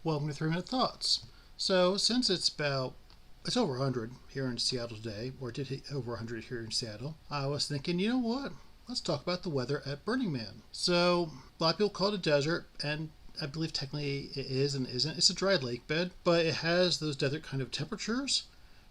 Welcome to 3 Minute Thoughts. So, since it's over 100 here in Seattle today, or it did hit over 100 here in Seattle, I was thinking, you know what? Let's talk about the weather at Burning Man. So, a lot of people call it a desert, and I believe technically it is and isn't. It's a dry lake bed, but it has those desert kind of temperatures,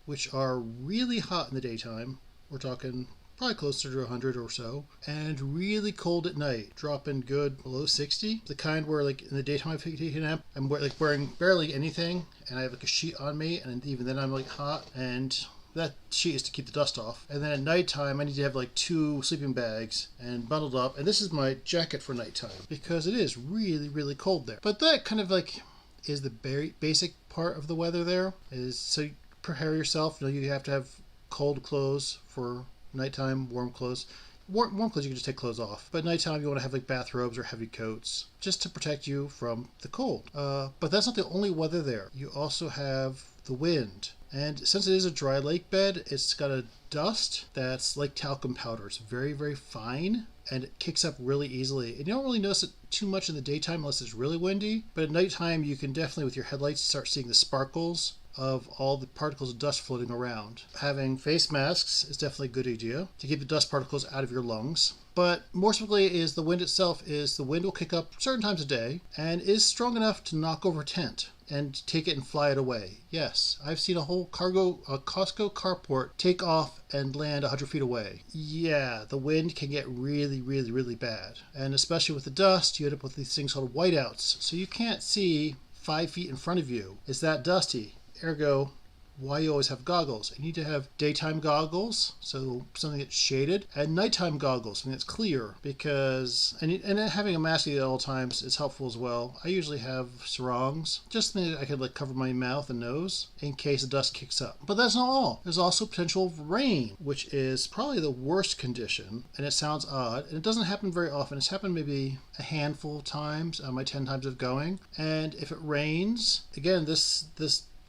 which are really hot in the daytime. We're talking probably closer to 100 or so, and really cold at night, dropping good below 60. The kind where, like, in the daytime I take a nap, I'm wearing barely anything, and I have like a sheet on me, and even then I'm like hot, and that sheet is to keep the dust off. And then at nighttime, I need to have like 2 sleeping bags and bundled up, and this is my jacket for nighttime because it is really, really cold there. But that kind of like is the very basic part of the weather there. Is so you prepare yourself. You have to have cold clothes for nighttime, warm clothes. Warm clothes, you can just take clothes off. But nighttime, you want to have like bathrobes or heavy coats just to protect you from the cold. But that's not the only weather there. You also have the wind. And since it is a dry lake bed, it's got a dust that's like talcum powder. It's very, very fine, and it kicks up really easily. And you don't really notice it too much in the daytime unless it's really windy. But at nighttime, you can definitely, with your headlights, start seeing the sparkles of all the particles of dust floating around. Having face masks is definitely a good idea to keep the dust particles out of your lungs. But more specifically is the wind itself. Is the wind will kick up certain times a day and is strong enough to knock over a tent and take it and fly it away. Yes, I've seen a whole Costco carport take off and land 100 feet away. Yeah, the wind can get really, really, really bad. And especially with the dust, you end up with these things called whiteouts. So you can't see 5 feet in front of you. It's that dusty. Ergo, why you always have goggles. You need to have daytime goggles, so something that's shaded, and nighttime goggles, something that's clear, because, and having a mask at all times is helpful as well. I usually have sarongs, just something that I could like cover my mouth and nose in case the dust kicks up. But that's not all. There's also potential of rain, which is probably the worst condition, and it sounds odd, and it doesn't happen very often. It's happened maybe a handful of times on my 10 times of going, and if it rains, again, this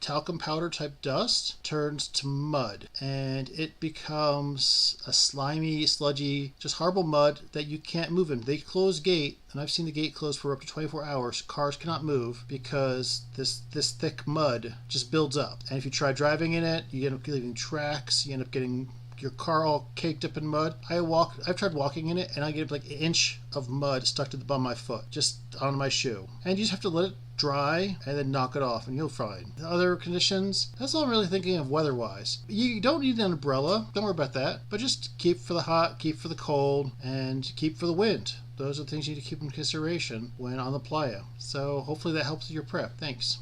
talcum powder type dust turns to mud, and it becomes a slimy, sludgy, just horrible mud that you can't move in. They close gate, and I've seen the gate close for up to 24 hours. Cars cannot move because this thick mud just builds up. And if you try driving in it, you end up leaving tracks. You end up getting your car all caked up in mud. I've tried walking in it, and I get like an inch of mud stuck to the bottom of my foot, just on my shoe. And you just have to let it dry and then knock it off, and you'll find. The other conditions, that's all I'm really thinking of weather-wise. You don't need an umbrella. Don't worry about that. But just keep for the hot, keep for the cold, and keep for the wind. Those are things you need to keep in consideration when on the playa. So hopefully that helps with your prep. Thanks.